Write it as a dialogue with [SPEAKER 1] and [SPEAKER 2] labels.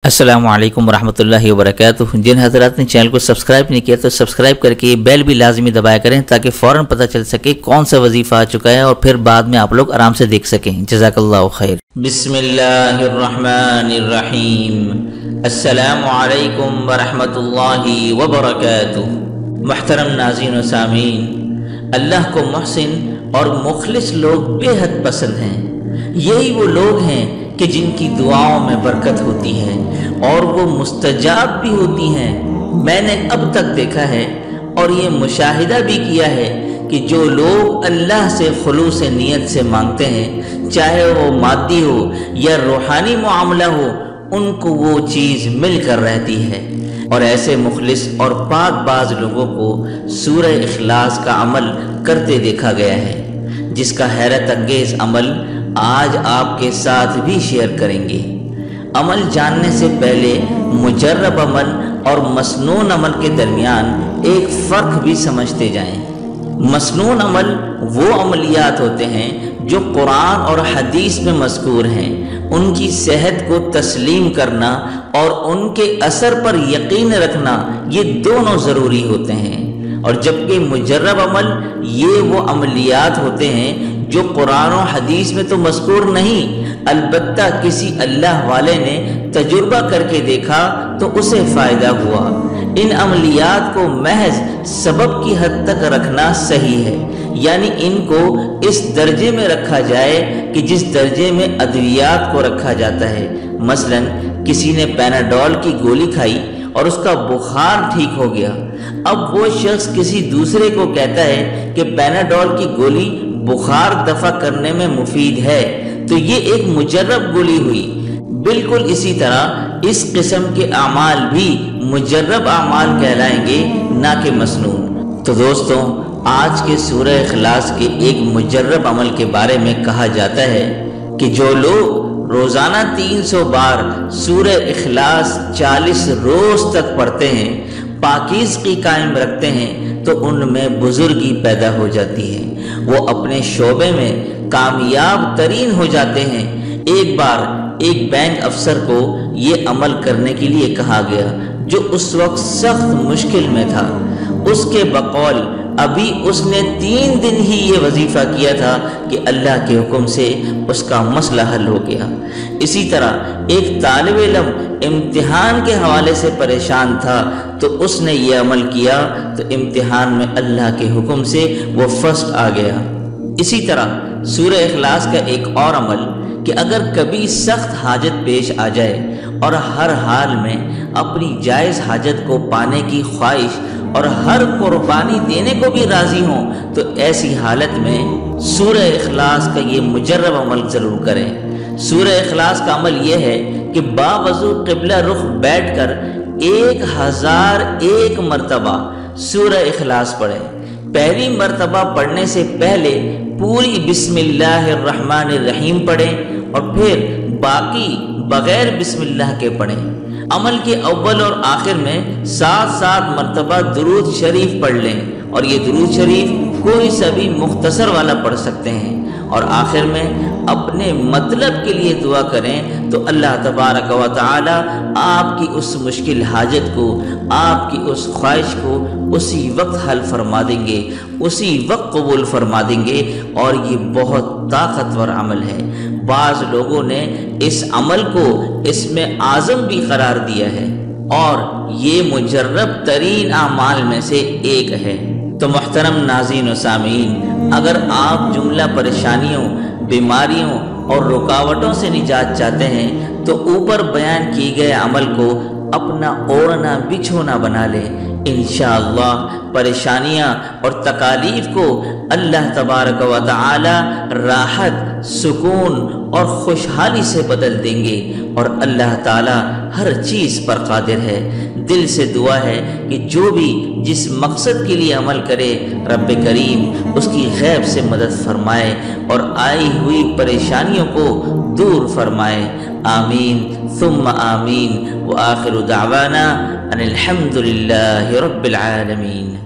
[SPEAKER 1] अस्सलामु अलैकुम वरहमतुल्लाहि वबरकातुहू। जिन हज़रात ने चैनल को सब्सक्राइब नहीं किया तो सब्सक्राइब करके बेल भी लाजमी दबाया करें ताकि फ़ौरन पता चल सके कौन सा वजीफ़ा आ चुका है और फिर बाद में आप लोग आराम से देख सकें। जज़ाकल्लाहु खैर। बिस्मिल्लाहिर्रहमानिर्रहीम। अस्सलामु अलैकुम वरहमतुल्लाहि वबरकातुहू। मुहतरम नाज़रीन व सामीन, अल्लाह को मुहसिन और मुखलिस लोग बेहद पसंद हैं। यही वो लोग हैं कि जिनकी दुआओं में बरकत होती है और वो मुस्तजाब भी होती हैं। मैंने अब तक देखा है और ये मुशाहिदा भी किया है कि जो लोग अल्लाह से खुलूस नियत से मांगते हैं, चाहे वो मादी हो या रूहानी मामला हो, उनको वो चीज़ मिल कर रहती है। और ऐसे मुखलिस और पाकबाज लोगों को सूरह इखलास का अमल करते देखा गया है, जिसका हैरत अंगेज अमल आज आपके साथ भी शेयर करेंगे। अमल जानने से पहले मुजर्रब अमल और मसनून अमल के दरमियान एक फ़र्क भी समझते जाएं। मसनून अमल वो अमलियात होते हैं जो कुरान और हदीस में मज़कूर हैं। उनकी सेहत को तस्लीम करना और उनके असर पर यकीन रखना, ये दोनों ज़रूरी होते हैं। और जबकि मुजर्रब अमल ये वो अमलियात होते हैं जो कुरान और हदीस में तो मज़कूर नहीं, अलबत्ता किसी अल्लाह वाले ने तजुर्बा करके देखा तो उसे फ़ायदा हुआ। इन अमलियात को महज सबब की हद तक रखना सही है, यानी इनको इस दर्जे में रखा जाए कि जिस दर्जे में अद्वियात को रखा जाता है। मसलन किसी ने पैनाडोल की गोली खाई और उसका बुखार ठीक हो गया। अब वो शख्स किसी दूसरे को कहता है कि पैनाडोल की गोली बुखार दफा करने में मुफीद है, तो ये एक मुजर्रब गोली हुई। बिल्कुल इसी तरह इस किस्म के अमाल भी मुजर्रब अमाल कहलाएंगे, ना कि मसनून। तो दोस्तों, आज के सूरह इखलास के एक मुजर्रब अमल के बारे में कहा जाता है कि जो लोग रोज़ाना 300 बार सूरह इखलास 40 रोज़ तक पढ़ते हैं, पाकीज़गी कायम रखते हैं, तो उनमें बुजुर्गी पैदा हो जाती है। वो अपने शोबे में कामयाब तरीन हो जाते हैं। एक बार एक बैंक अफसर को ये अमल करने के लिए कहा गया जो उस वक्त सख्त मुश्किल में था। उसके बकौल अभी उसने 3 दिन ही ये वजीफ़ा किया था कि अल्लाह के हुक्म से उसका मसला हल हो गया। इसी तरह एक तालिब इल्म इम्तिहान के हवाले से परेशान था, तो उसने ये अमल किया तो इम्तिहान में अल्लाह के हुक्म से वो फर्स्ट आ गया। इसी तरह सूरह इखलास का एक और अमल कि अगर कभी सख्त हाजत पेश आ जाए और हर हाल में अपनी जायज़ हाजत को पाने की ख्वाहिश और हर कुर्बानी देने को भी राज़ी हों, तो ऐसी हालत में सूरह इखलास का ये मुजर्रब अमल ज़रूर करें। सूरह इखलास का अमल ये है कि बावजू क़िबला रुख बैठकर 1001 मरतबा सूरह इखलास पढ़ें। पहली मरतबा पढ़ने से पहले पूरी बिस्मिल्लाहिर्रहमानिर्रहीम पढ़ें और फिर बाकी बग़ैर बिस्मिल्लाह के पढ़ें। अमल के अव्वल और आखिर में 7-7 मरतबा दुरूद शरीफ पढ़ लें, और ये दुरूद शरीफ कोई सा भी मुख्तसर वाला पढ़ सकते हैं। और आखिर में अपने मतलब के लिए दुआ करें तो अल्लाह तबारक व तआला आपकी उस मुश्किल हाजत को, आपकी उस ख्वाहिश को उसी वक्त हल फरमा देंगे, उसी वक्त कबूल फरमा देंगे। और ये बहुत ताकतवर अमल है। बाज़ लोगों ने इस अमल को इसमें आज़म भी करार दिया है और ये मुजर्रब तरीन आमाल में से एक है। तो मुहतरम नाज़रीन व सामीन, अगर आप जुमला परेशानियों, बीमारियों और रुकावटों से निजात चाहते हैं तो ऊपर बयान किए गए अमल को अपना ओढ़ना बिछोना बना लें। इंशाअल्लाह परेशानियाँ और तकालीफ को अल्लाह तबारक व तआला राहत, सुकून और खुशहाली से बदल देंगे। और अल्लाह ताला हर चीज़ पर कादिर है। दिल से दुआ है कि जो भी जिस मकसद के लिए अमल करे, रब्ब करीम उसकी गैब से मदद फरमाए और आई हुई परेशानियों को दूर फरमाए। आमीन सुम्मा आमीन। व आखिरु दावाना अनिल हम्दुलिल्लाहि रब्बिल आलमीन।